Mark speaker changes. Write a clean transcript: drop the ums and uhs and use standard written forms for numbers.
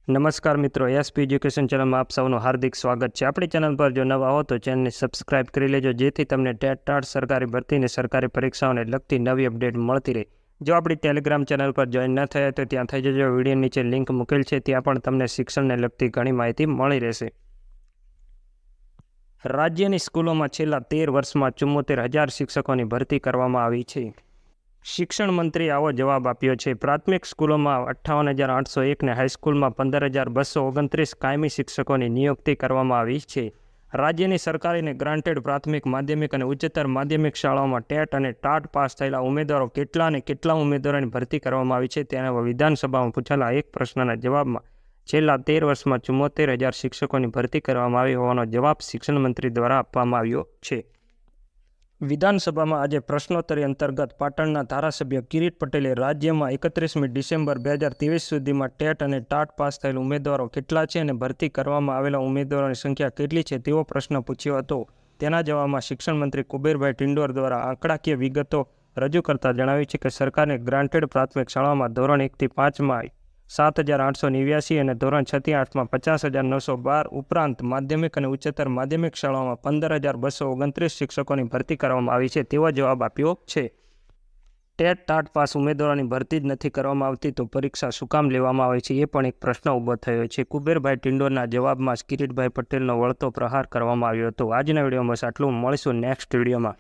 Speaker 1: નમસ્કાર મિત્રો, SP education ચેનલમાં આપ સૌનું હાર્દિક સ્વાગત છે. આપણી ચેનલ પર જો નવા હો તો ચેનલને સબસ્ક્રાઇબ કરી લેજો, જેથી તમને ટેટ સરકારી ભરતીને સરકારી પરીક્ષાઓને લગતી નવી અપડેટ મળતી રહે. જો આપણી ટેલિગ્રામ ચેનલ પર જોઈન ન થયા તો ત્યાં થઈ જજો. વિડીયો નીચે લિંક મૂકેલ છે, ત્યાં પણ તમને શિક્ષણને લગતી ઘણી માહિતી મળી રહેશે. રાજ્યની સ્કૂલોમાં છેલ્લા 13 વર્ષમાં 74,000 શિક્ષકોની ભરતી કરવામાં આવી છે. શિક્ષણ મંત્રીએ આવો જવાબ આપ્યો છે. પ્રાથમિક સ્કૂલોમાં 58,801 ને હાઈસ્કૂલમાં 15,229 કાયમી શિક્ષકોની નિયુક્તિ કરવામાં આવી છે. રાજ્યની સરકારી અને ગ્રાન્ટેડ પ્રાથમિક, માધ્યમિક અને ઉચ્ચતર માધ્યમિક શાળાઓમાં ટેટ અને ટાટ પાસ થયેલા ઉમેદવારો કેટલા ઉમેદવારોની ભરતી કરવામાં આવી છે તેના વિધાનસભામાં પૂછાયેલા એક પ્રશ્નના જવાબમાં છેલ્લા 13 વર્ષમાં 74,000 શિક્ષકોની ભરતી કરવામાં આવી હોવાનો જવાબ શિક્ષણ મંત્રી દ્વારા આપવામાં આવ્યો છે. વિધાનસભામાં આજે પ્રશ્નોત્તરી અંતર્ગત પાટણના ધારાસભ્ય કિરીટ પટેલે રાજ્યમાં 31મી ડિસેમ્બર 2023 સુધીમાં ટેટ અને ટાટ પાસ થયેલ ઉમેદવારો કેટલા છે અને ભરતી કરવામાં આવેલા ઉમેદવારોની સંખ્યા કેટલી છે તેવો પ્રશ્ન પૂછ્યો હતો. તેના જવાબમાં શિક્ષણ મંત્રી કુબેરભાઈ ટિંડોર દ્વારા આંકડાકીય વિગતો રજૂ કરતા જણાવ્યું છે કે સરકારને ગ્રાન્ટેડ પ્રાથમિક શાળામાં ધોરણ 1 થી 5માં 7,889 અને ધોરણ 6 થી 8માં 50,912 ઉપરાંત માધ્યમિક અને ઉચ્ચતર માધ્યમિક શાળાઓમાં 15,229 શિક્ષકોની ભરતી કરવામાં આવી છે તેવો જવાબ આપ્યો છે. ટેટ ટાટ પાસ ઉમેદવારોની ભરતી જ નથી કરવામાં આવતી તો પરીક્ષા શું કામ લેવામાં આવે છે, એ પણ એક પ્રશ્ન ઊભો થયો છે. કુબેરભાઈ ટિંડોરના જવાબમાં કિરીટભાઈ પટેલનો વળતો પ્રહાર કરવામાં આવ્યો હતો. આજના વિડીયોમાં બસ આટલું. મળીશું નેક્સ્ટ વિડીયોમાં.